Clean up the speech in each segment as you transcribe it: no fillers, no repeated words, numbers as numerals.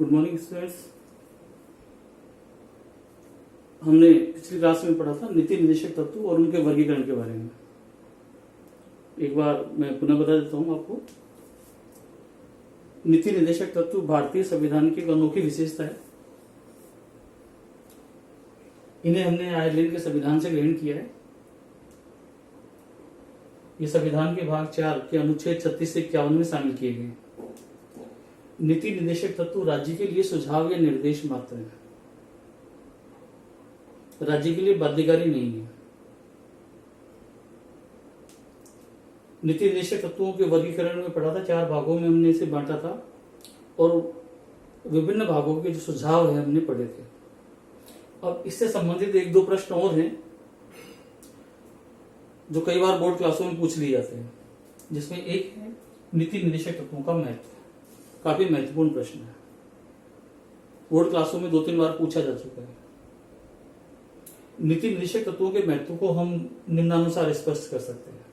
Good morning students. हमने पिछली class में पढ़ा था नीति निर्देशक तत्व और उनके वर्गीकरण के बारे में। एक बार मैं पुनः बता देता हूं आपको। नीति निर्देशक तत्व भारतीय संविधान की एक अनोखी विशेषता है। इन्हें हमने आयरलैंड के संविधान से ग्रहण किया है। ये संविधान के भाग 4 के अनुच्छेद 36 से 51 में शामिल किए गए। नीति निर्देशक तत्व राज्य के लिए सुझाव या निर्देश मात्र है, राज्य के लिए बाध्यकारी नहीं है। नीति निर्देशक तत्वों के वर्गीकरण में पढ़ा था, 4 भागों में हमने इसे बांटा था और विभिन्न भागों के जो सुझाव है हमने पढ़े थे। अब इससे संबंधित 1-2 प्रश्न और हैं जो कई बार बोर्ड क्लासों में पूछ लिए जाते हैं, जिसमें एक है नीति निर्देशक तत्वों का महत्व। काफी महत्वपूर्ण प्रश्न है, बोर्ड क्लासों में 2-3 बार पूछा जा चुका है। नीति निर्देशक तत्वों के महत्व को हम निम्नानुसार स्पष्ट कर सकते हैं।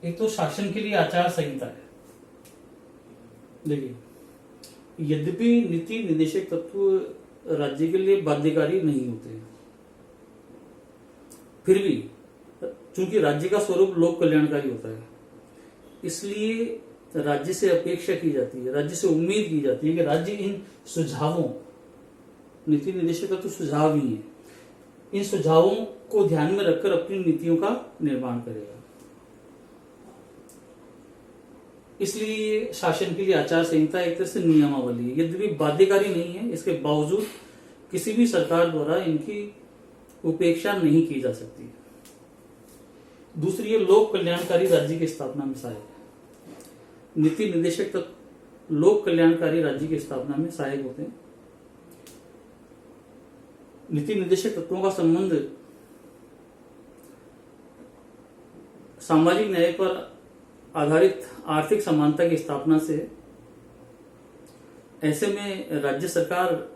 एक तो शासन के लिए आचार संहिता है। देखिए, यद्यपि नीति निर्देशक तत्व राज्य के लिए बाध्यकारी नहीं होते हैं, फिर भी चूंकि राज्य का स्वरूप लोक कल्याणकारी होता है, इसलिए राज्य से अपेक्षा की जाती है, राज्य से उम्मीद की जाती है कि राज्य इन सुझावों, नीति निर्देशक तत्व सुझाव ही है, इन सुझावों को ध्यान में रखकर अपनी नीतियों का निर्माण करेगा। इसलिए शासन के लिए आचार संहिता एक तरह से नियमावली है। यद्यपि बाध्यकारी नहीं है, इसके बावजूद किसी भी सरकार द्वारा इनकी उपेक्षा नहीं की जा सकती। दूसरी, ये लोक कल्याणकारी राज्य की स्थापना में सहायक है। नीति निर्देशक तत्व लोक कल्याणकारी राज्य की स्थापना में सहायक होते हैं। नीति निर्देशक तत्वों का संबंध सामाजिक न्याय पर आधारित आर्थिक समानता की स्थापना से। ऐसे में राज्य सरकार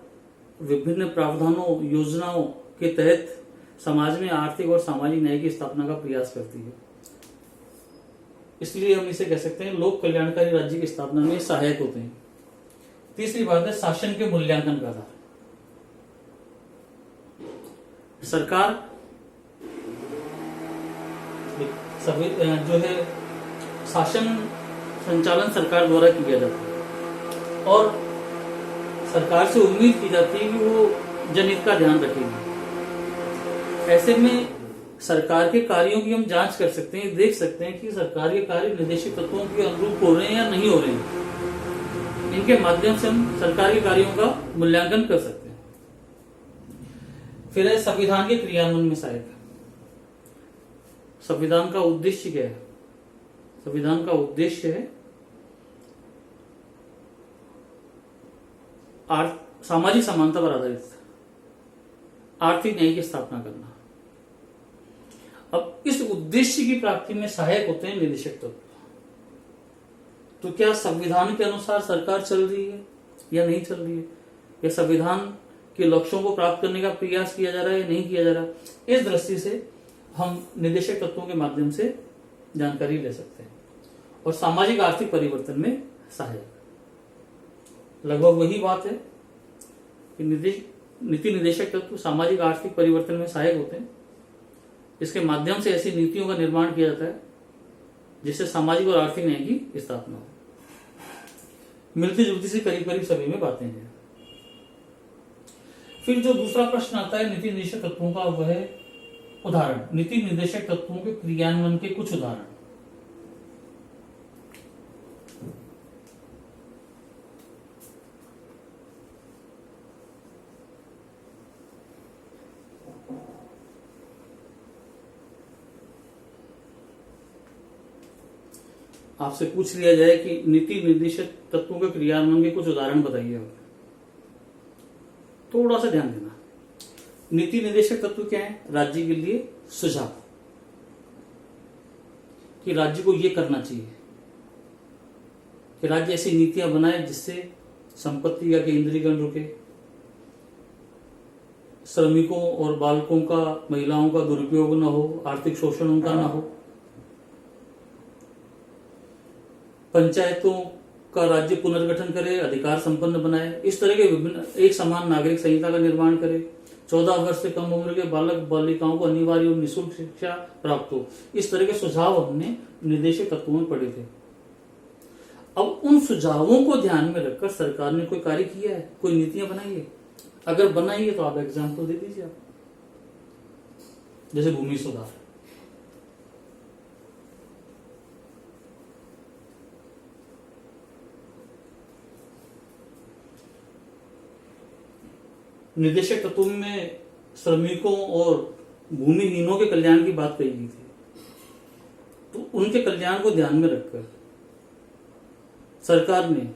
विभिन्न प्रावधानों, योजनाओं के तहत समाज में आर्थिक और सामाजिक न्याय की स्थापना का प्रयास करती है। इसलिए हम इसे कह सकते हैं लोक कल्याणकारी राज्य की स्थापना में सहायक होते हैं। तीसरी बात है शासन के मूल्यांकन का आधार। सरकार जो है शासन संचालन सरकार द्वारा किया जाता है और सरकार से उम्मीद की जाती है कि वो जनहित का ध्यान रखेगी। ऐसे में सरकार के कार्यों की हम जांच कर सकते हैं, देख सकते हैं कि सरकार के कार्य निर्देशक तत्वों के अनुरूप हो रहे हैं या नहीं हो रहे हैं। इनके माध्यम से हम सरकार के कार्यों का मूल्यांकन कर सकते हैं। फिर है संविधान के क्रियान्वयन में सहायक। संविधान का उद्देश्य क्या है? संविधान का उद्देश्य है सामाजिक समानता पर आधारित आर्थिक न्याय की स्थापना करना। अब इस उद्देश्य की प्राप्ति में सहायक होते हैं निर्देशक तत्व। तो क्या संविधान के अनुसार सरकार चल रही है या नहीं चल रही है, या संविधान के लक्ष्यों को प्राप्त करने का प्रयास किया जा रहा है या नहीं किया जा रहा, इस दृष्टि से हम निर्देशक तत्वों के माध्यम से जानकारी ले सकते हैं। और सामाजिक आर्थिक परिवर्तन में सहायक, लगभग वही बात है कि नीति निर्देशक तत्व सामाजिक आर्थिक परिवर्तन में सहायक होते हैं। इसके माध्यम से ऐसी नीतियों का निर्माण किया जाता है जिससे सामाजिक और आर्थिक न्याय की स्थापना हो। मिलती जुलती से करीब करीब सभी में बातें हैं। फिर जो दूसरा प्रश्न आता है नीति निर्देशक तत्वों का, वह है उदाहरण। नीति निर्देशक तत्वों के क्रियान्वयन के कुछ उदाहरण। आपसे पूछ लिया जाए कि नीति निर्देशक तत्वों के क्रियान्वयन के कुछ उदाहरण बताइए, थोड़ा सा ध्यान देना। नीति निर्देशक तत्व क्या है? राज्य के लिए सुझाव कि राज्य को यह करना चाहिए, कि राज्य ऐसी नीतियां बनाए जिससे संपत्ति का केंद्रीकरण रुके, श्रमिकों और बालकों का, महिलाओं का दुरुपयोग न हो, आर्थिक शोषण उनका न हो, पंचायतों का राज्य पुनर्गठन करे, अधिकार संपन्न बनाए, इस तरह के विभिन्न एक समान नागरिक संहिता का निर्माण करे, 14 वर्ष से कम उम्र के बालक बालिकाओं को अनिवार्य और निःशुल्क शिक्षा प्राप्त हो। इस तरह के सुझाव हमने निर्देशक तत्वों में पढ़े थे। अब उन सुझावों को ध्यान में रखकर सरकार ने कोई कार्य किया है, कोई नीतियां बनाई है? अगर बनाई है तो आप एग्जाम्पल दे दीजिए। आप जैसे भूमि सुधार, निर्देशक तत्व में श्रमिकों और भूमिहीनों के कल्याण की बात कही गई थी। तो उनके कल्याण को ध्यान में रखकर सरकार ने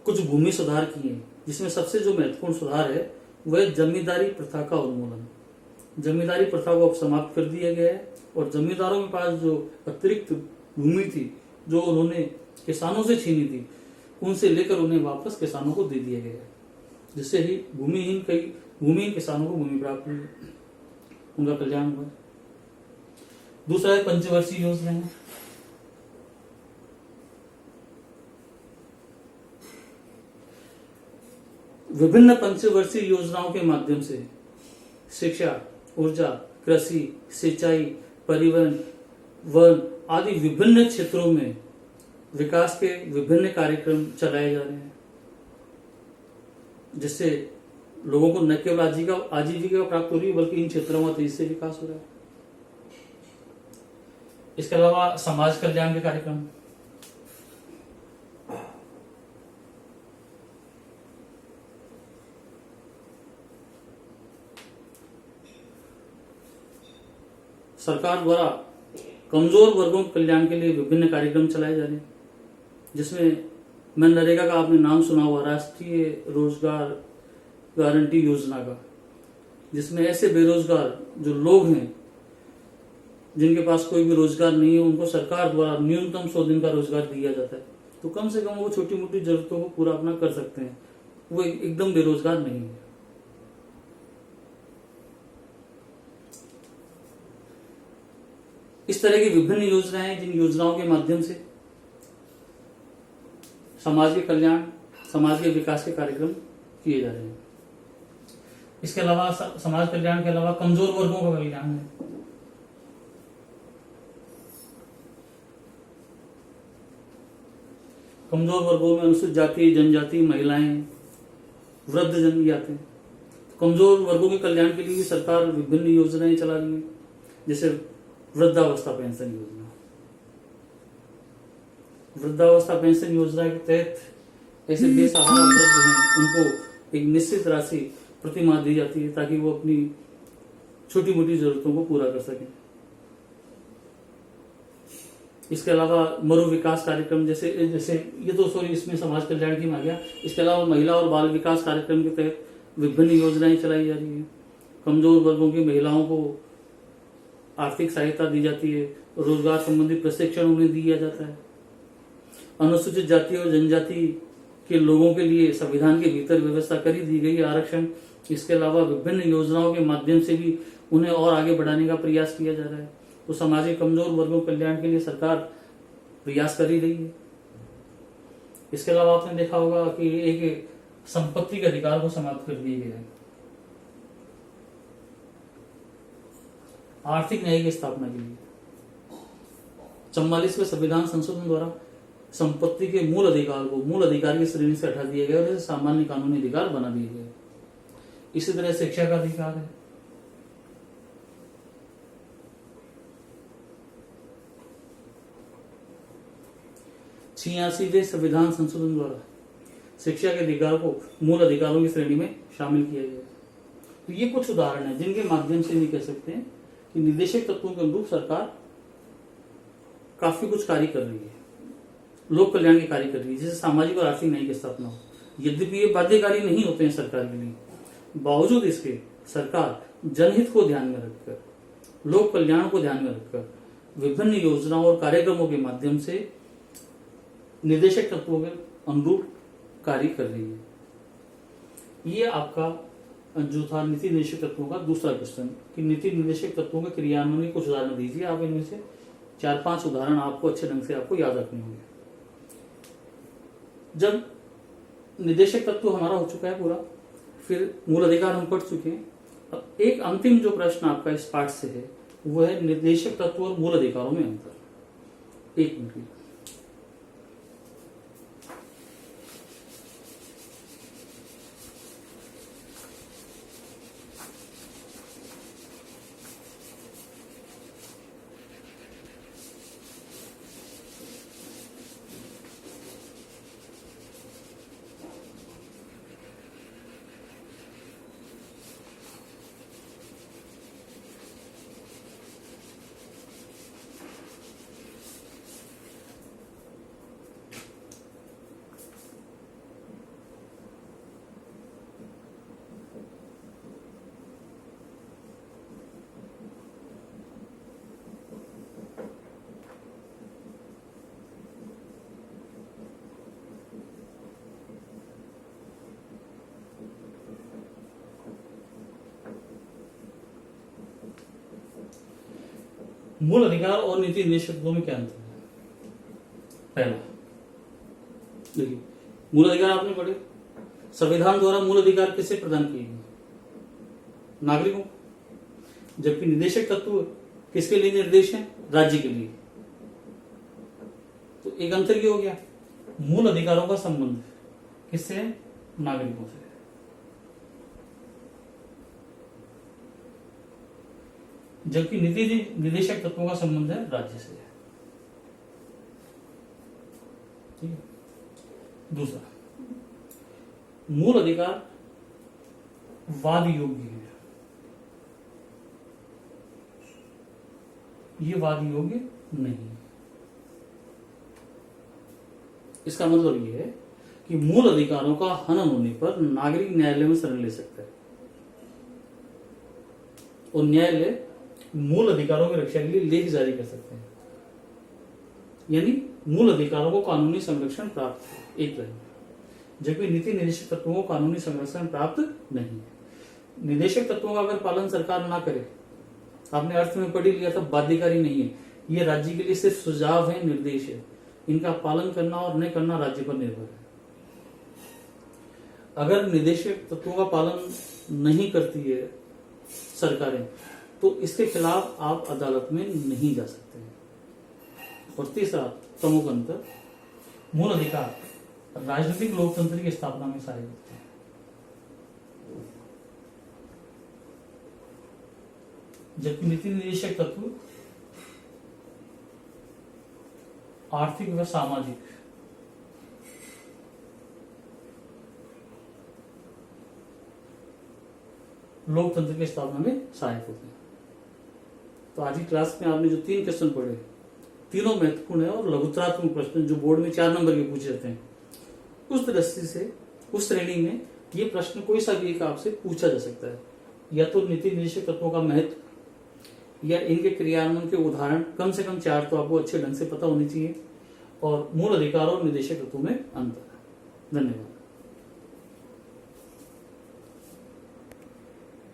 कुछ भूमि सुधार किए, जिसमें सबसे जो महत्वपूर्ण सुधार है वह जमींदारी प्रथा का उन्मूलन। जमींदारी प्रथा को अब समाप्त कर दिया गया है और जमींदारों के पास जो अतिरिक्त भूमि थी, जो उन्होंने किसानों से छीनी थी, उनसे लेकर उन्हें वापस किसानों को दे दिया गया है, जिससे ही भूमिहीन किसानों को भूमि प्राप्त हुई, उनका कल्याण हुआ। दूसरा है पंचवर्षीय योजना। विभिन्न पंचवर्षीय योजनाओं के माध्यम से शिक्षा, ऊर्जा, कृषि, सिंचाई, परिवहन, वन आदि विभिन्न क्षेत्रों में विकास के विभिन्न कार्यक्रम चलाए जा रहे हैं, जिससे लोगों को न केवल आजीविका प्राप्त हो रही है, बल्कि इन क्षेत्रों में तेजी से विकास हो रहा है। इसके अलावा समाज कल्याण के कार्यक्रम, सरकार द्वारा कमजोर वर्गों के कल्याण के लिए विभिन्न कार्यक्रम चलाए जा रहे हैं, जिसमें मनरेगा का आपने नाम सुना हुआ, राष्ट्रीय रोजगार गारंटी योजना का, जिसमें ऐसे बेरोजगार जो लोग हैं जिनके पास कोई भी रोजगार नहीं है, उनको सरकार द्वारा न्यूनतम 100 दिन का रोजगार दिया जाता है। तो कम से कम वो छोटी मोटी जरूरतों को पूरा अपना कर सकते हैं, वो एकदम बेरोजगार नहीं है। इस तरह की विभिन्न योजनाएं हैं, जिन योजनाओं के माध्यम से समाज के कल्याण, समाज के विकास के कार्यक्रम किए जा रहे हैं। इसके अलावा समाज कल्याण के अलावा कमजोर वर्गों का कल्याण है। कमजोर वर्गों में अनुसूचित जाति, जनजाति, महिलाएं, वृद्ध जन भी आते हैं। कमजोर वर्गों के कल्याण के लिए भी सरकार विभिन्न योजनाएं चला रही है, जैसे वृद्धावस्था पेंशन योजना। वृद्धावस्था पेंशन योजना के तहत ऐसे बेसहारा वृद्ध हैं, उनको एक निश्चित राशि प्रति माह दी जाती है, ताकि वो अपनी छोटी मोटी जरूरतों को पूरा कर सकें। इसके अलावा मरु विकास कार्यक्रम, जैसे ये तो सॉरी इसमें समाज कल्याण की में आ गया। इसके अलावा महिला और बाल विकास कार्यक्रम के तहत विभिन्न योजनाएं चलाई जा रही है। कमजोर वर्गों की महिलाओं को आर्थिक सहायता दी जाती है, रोजगार संबंधी प्रशिक्षण उन्हें दिया जाता है। अनुसूचित जाति और जनजाति के लोगों के लिए संविधान के भीतर व्यवस्था करी दी गई है आरक्षण। इसके अलावा विभिन्न योजनाओं के माध्यम से भी उन्हें और आगे बढ़ाने का प्रयास किया जा रहा है। तो समाज के कमजोर वर्गों के कल्याण के लिए सरकार प्रयास कर ही रही है। इसके अलावा आपने देखा होगा कि एक संपत्ति के अधिकार को समाप्त कर दिया गया है। आर्थिक न्याय की स्थापना के लिए 44वें संविधान संशोधन द्वारा संपत्ति के मूल अधिकार की श्रेणी से हटा दिया गया और इसे सामान्य कानूनी अधिकार बना दिए गए। इसी तरह शिक्षा का अधिकार है। छियासीवें संविधान संशोधन द्वारा शिक्षा के अधिकार को मूल अधिकारों की श्रेणी में शामिल किया गया। तो ये कुछ उदाहरण हैं जिनके माध्यम से भी कह सकते हैं कि निर्देशक तत्वों के अनुरूप सरकार काफी कुछ कार्य कर रही है, लोक कल्याण के कार्य कर रही है, जैसे सामाजिक और आर्थिक न्याय की स्थापना हो। यद्यपि ये बाध्यकारी नहीं होते हैं सरकार के लिए, बावजूद इसके सरकार जनहित को ध्यान में रखकर, लोक कल्याण को ध्यान में रखकर विभिन्न योजनाओं और कार्यक्रमों के माध्यम से निर्देशक तत्वों के अनुरूप कार्य कर रही है। ये आपका जो था नीति निर्देशक तत्वों का दूसरा क्वेश्चन कि नीति निर्देशक तत्वों के क्रियान्वयन के कुछ उदाहरण दीजिए। आप इनमें से 4-5 उदाहरण आपको अच्छे ढंग से आपको याद रखने होंगे। जब निदेशक तत्व हमारा हो चुका है पूरा, फिर मूल अधिकार हम पढ़ चुके हैं। अब एक अंतिम जो प्रश्न आपका इस पाठ से है वो है निर्देशक तत्व और मूल अधिकारों में अंतर। एक मिनट। मूल अधिकार और नीति निदेशकों में क्या अंतर है? पहला देखिए, मूल अधिकार आपने पढ़े, संविधान द्वारा मूल अधिकार किसे प्रदान किए गए? नागरिकों। जबकि निदेशक तत्व किसके लिए निर्देश है? राज्य के लिए। तो एक अंतर क्या हो गया? मूल अधिकारों का संबंध किससे है? नागरिकों से। जबकि नीति निदेशक तत्वों का संबंध है राज्य से। ठीक है। दूसरा, मूल अधिकार वाद योग्य है, ये वाद योग्य नहीं है। इसका मतलब यह है कि मूल अधिकारों का हनन होने पर नागरिक न्यायालय में शरण ले सकता है और न्यायालय मूल अधिकारों की रक्षा के लिए लेख जारी कर सकते हैं, यानी मूल अधिकारों को कानूनी संरक्षण प्राप्त है एक तरह। जबकि नीति निदेशक तत्वों को कानूनी संरक्षण प्राप्त नहीं है। निदेशक तत्वों का अगर पालन सरकार ना करे, आपने अर्थ में पढ़ लिया था, बाध्यकारी नहीं है, ये राज्य के लिए सिर्फ सुझाव है, निर्देश है। इनका पालन करना और नहीं करना राज्य पर निर्भर है। अगर निदेशक तत्वों का पालन नहीं करती है सरकारें, तो इसके खिलाफ आप अदालत में नहीं जा सकते हैं। और तीसरा प्रमुख अंतर, मूल अधिकार राजनीतिक लोकतंत्र की स्थापना में सहायक होते हैं। जबकि नीति निदेशक तत्व आर्थिक व सामाजिक लोकतंत्र की स्थापना में सहायक होते हैं। तो आज की क्लास में आपने जो 3 क्वेश्चन पढ़े, तीनों महत्वपूर्ण है और लघुतरात्मक प्रश्न जो बोर्ड में 4 नंबर के पूछे जाते हैं, उस दृष्टि से उस श्रेणी में ये प्रश्न कोई सा भी एक आपसे पूछा जा सकता है। या तो नीति निदेशक तत्वों का महत्व या इनके क्रियान्वयन के उदाहरण, कम से कम 4 तो आपको अच्छे ढंग से पता होनी चाहिए, और मूल अधिकारों और निदेशक तत्वों में अंतर। धन्यवाद।